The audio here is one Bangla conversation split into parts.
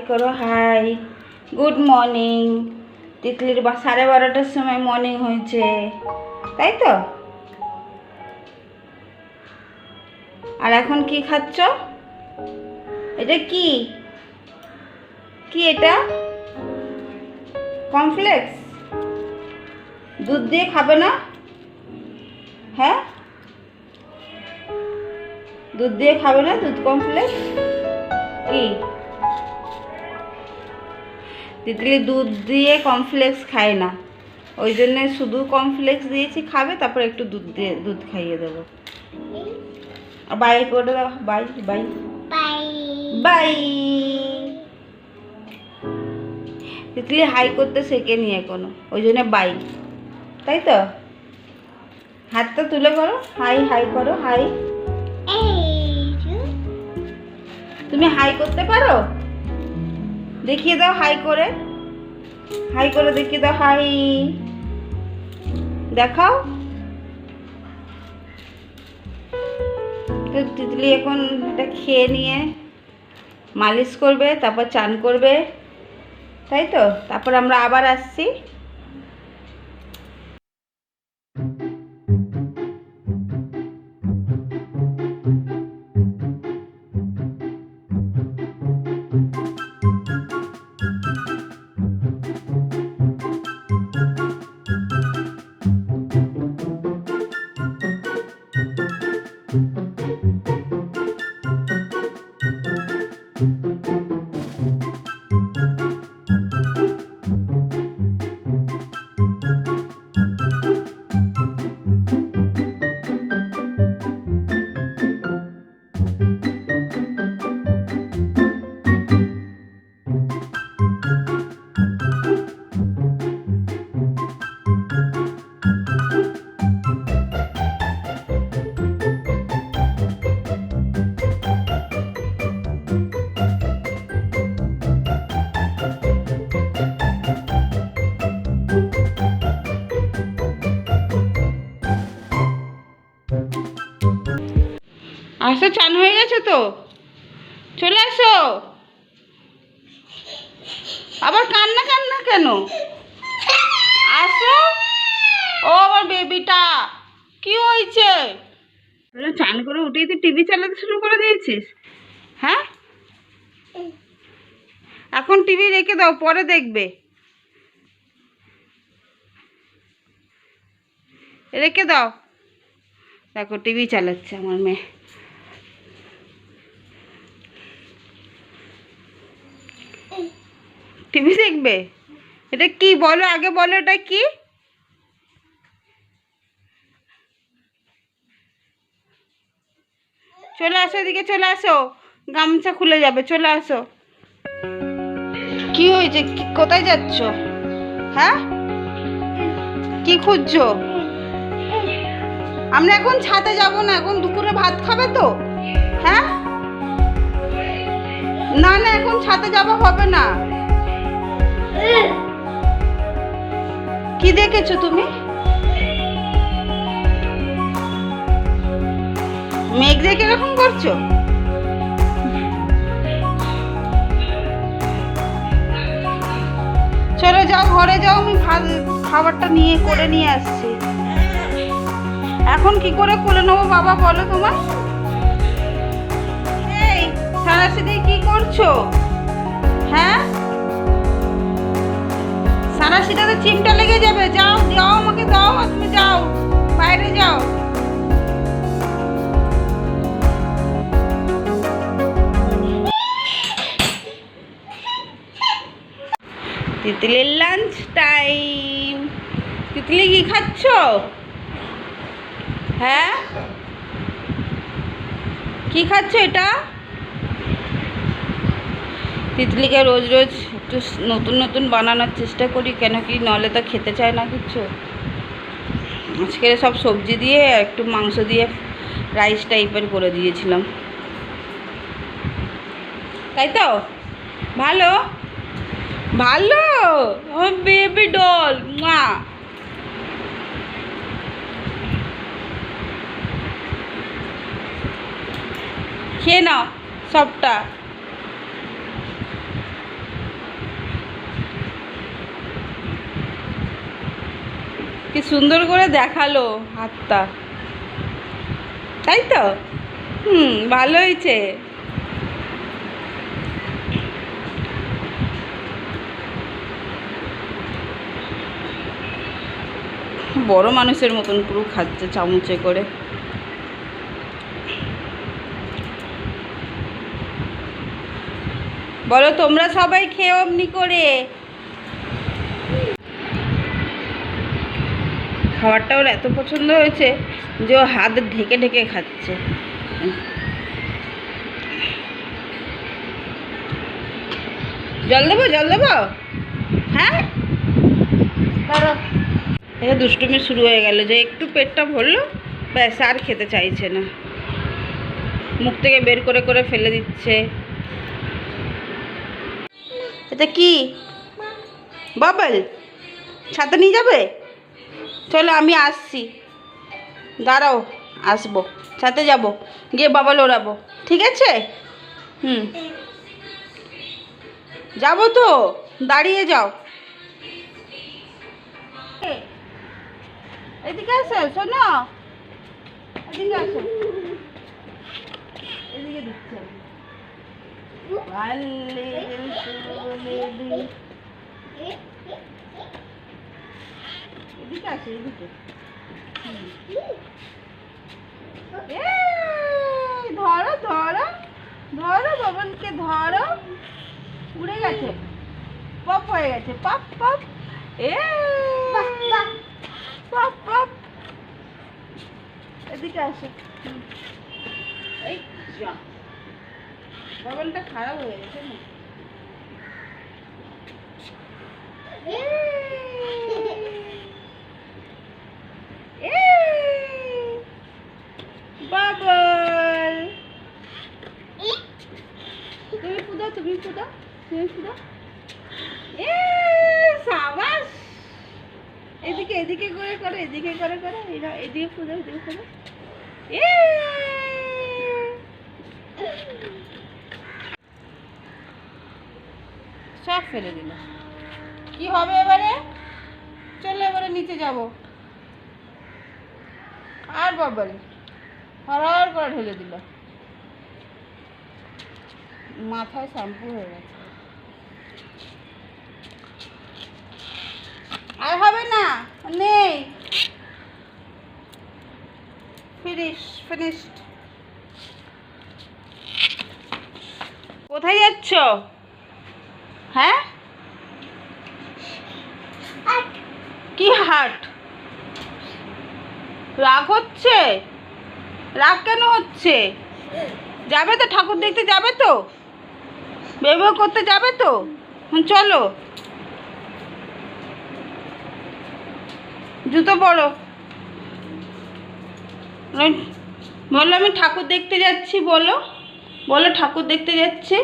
করো হাই, গুড মর্নিং। তিতলির 12:30টার সময় মর্নিং হয়েছে, তাই তো? আর এখন কি খাচ্ছ? এটা কি কি এটা? কর্নফ্লেক্স? দুধ দিয়ে খাবে না? হ্যাঁ, দুধ দিয়ে খাবে না? দুধ কর্নফ্লেক্স কি? তিতলি দুধ দিয়ে কর্নফ্লেক্স খায় না, ওই জন্য শুধু কর্নফ্লেক্স দিয়েছি, খাবে, তারপর একটু দুধ খাইয়ে দেবো। বাই করে দাও, bye bye bye bye. Titli hi করতে শেখেনি এখনো, ওই জন্য বাই, তাই তো? হাতটা তুলে করো, হাই হাই করো, হাই। তুমি হাই করতে পারো? দেখিয়ে দাও হাই করে, হাই করে দেখিয়ে দাও, হাই দেখাও। তো তিতলি এখন এটা খেয়ে নিয়ে মালিশ করবে, তারপর চান করবে, তাই তো? তারপর আমরা আবার আসছি। আসো, চান হয়ে গেছে তো, চলে আসো। আবার কান্না কান্না কেন? আসো। ও আমার বেবিটা, কি হয়েছে? চান করে উঠেই তুই টিভি চালাতে শুরু করে দিয়েছিস? হ্যাঁ, এখন টিভি রেখে দাও, পরে দেখবে। রেখে দাও। দেখো টিভি চালাচ্ছে আমার মেয়ে। টিভি দেখবে? এটা কি বলো, আগে বলো, এটা কি? চলে আসো, এদিকে চলে আসো, গামছা খুলে যাবে, চলে আসো। কি হয়েছে? কোথায় যাচ্ছ? হ্যাঁ, কি খুঁজছো? আমরা এখন ছাদে যাব না, এখন দুপুরে ভাত খাবে তো? হ্যাঁ, না না, এখন ছাদে যাওয়া হবে না। কি দেখেছো তুমি? মেঘ দেখে এরকম করছো? চলো যাও, ঘরে যাও, আমি খাবারটা করে নিয়ে আসছি। এখন কি করে কোলে নেবো বাবা, বলো তোমার? এই সারাশিদি কি করছো? হ্যাঁ, সারাশিটাতে চিমটা লেগে যাবে। যাও যাও, আমাকে দাও, তুমি যাও, বাইরে যাও। তিতলির লাঞ্চ টাইম। তিতলি কি খাচ্ছ? হ্যাঁ, কি খাচ্ছ এটা? তিতলিকে রোজ রোজ একটু নতুন নতুন বানানোর চেষ্টা করি, কেন কি নলে তো খেতে চায় না কিছু। আজকে সব সবজি দিয়ে একটু মাংস দিয়ে রাইস টাইপের করে দিয়েছিলাম, তাই তো? ভালো ভালো, আমার বেবি ডল, মা। খেয়ে নাও সবটা। কি সুন্দর করে দেখালো হাতটা, তাই তো? ভালো হয়েছে। বড় মানুষের মতন পুরো খাচ্ছে চামচে করে। বলো তোমরা সবাই খেয়ে অমনি করে। খাবারটা ওর এত পছন্দ হয়েছে যে ও হাত ঢেকে ঢেকে খাচ্ছে। জল দেবো, জল দেবো? হ্যাঁ, এই দুষ্টুমি শুরু হয়ে গেল যে একটু পেটটা ভরলো, ব্যাস আর খেতে চাইছে না, মুখ থেকে বের করে করে ফেলে দিচ্ছে। এটা কি বাবল? ছাতা নিয়ে যাবে? চলো আমি আসছি, দাঁড়াও, আসবো, ছাতে যাব, গিয়ে বাবল ওড়াবো, ঠিক আছে? যাবো তো, দাঁড়িয়ে যাও। এদিকে আসো, শোনো, এদিকে আসো, এদিকে দিচ্ছে। এদিকে আসো, এদিকে। ধরো ধরো ধরো, বাবনকে ধরো, উড়ে গেছে, পপ হয়ে গেছে, পপ পপ, পপ পপ। এদিকে আসো। এই যা, বাবনটা খারাপ হয়ে গেছে না? বাবল, তুমি ফুদা, তুমি ফুদা, তুমি ফুদা। সাবাস, এদিকে এদিকে করে করো, এদিকে করে করো, এদিকে ফুদা, এদিকে ফুদা। সব ফেলে দিল। কি হবে এবারে? চলো এবারে নিচে যাব। আর বাবল হরহর করে ঢেলে দিল, মাথায় শ্যাম্পু হয়ে গেছে। আর হবে না, নেই, ফিনিশড। কোথায় যাচ্ছ? হ্যাঁ, কি হাট? রাগ হচ্ছে? রাগ কেন হচ্ছে? যাবে তো, ঠাকুর দেখতে যাবে তো, বেবো করতে যাবে তো? চলো, জুতো পরো। বলো আমি ঠাকুর দেখতে যাচ্ছি, বলো, বলো ঠাকুর দেখতে যাচ্ছি।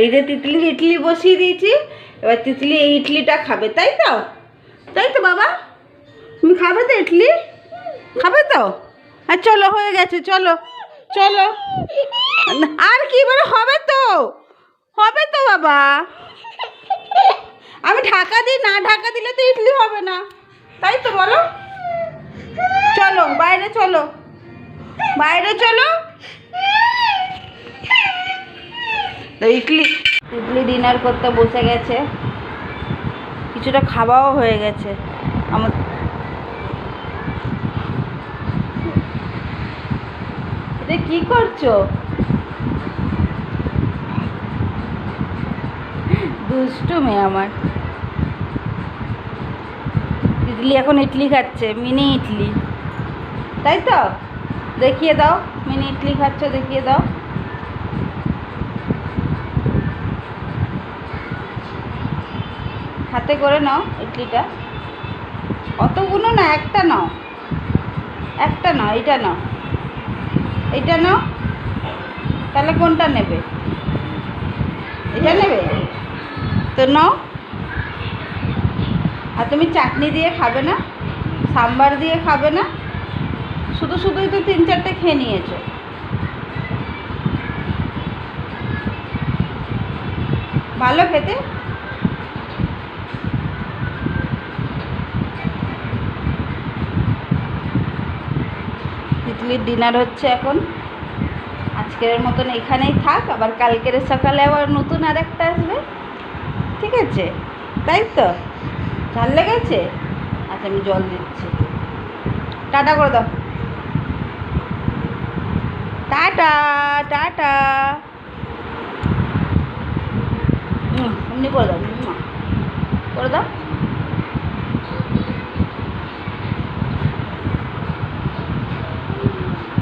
এই যে তিতলির ইডলি বসিয়ে দিয়েছি, এবার তিতলি এই ইডলিটা খাবে, তাই তো? তাই তো বাবা, তুমি খাবে তো ইডলি? খাবে তো? আর চলো, হয়ে গেছে, চলো চলো। আর কি বলে, হবে তো, হবে তো বাবা। আমি ঢাকা দিই, না ঢাকা দিলে তো ইডলি হবে না, তাই তো? বলো, চলো বাইরে, চলো বাইরে, চলো। ইডলি ডিনার করতে বসে গেছে, কিছুটা খাওয়াও হয়ে গেছে আমার। যে কি করছো? দুষ্টু মেয়ে আমার। ইডলি এখন ইডলি খাচ্ছে, মিনি ইডলি, তাই তো? দেখিয়ে দাও, মিনি ইডলি খাচ্ছ, দেখিয়ে দাও। হাতে করে নাও ইডলিটা, অতগুলো না, একটা নাও, একটা নাও, এটা নাও, এটা নাও। তাহলে কোনটা নেবে? এটা নেবে তো নাও। আর তুমি চাটনি দিয়ে খাবে না, সাম্বার দিয়ে খাবে না, শুধু শুধুই তো 3-4টে খেয়ে নিয়েছো। ভালো খেতে। তিতলির ডিনার হচ্ছে এখন। আজকের মতন এখানেই থাক, আবার কালকের সকালে আবার নতুন আর একটা আসবে, ঠিক আছে? তাই তো? ঝাল লেগেছে? আচ্ছা, আমি জল দিচ্ছি। টাটা করে দাও। Tata, tata. এমনি করে দাও, করে দাও।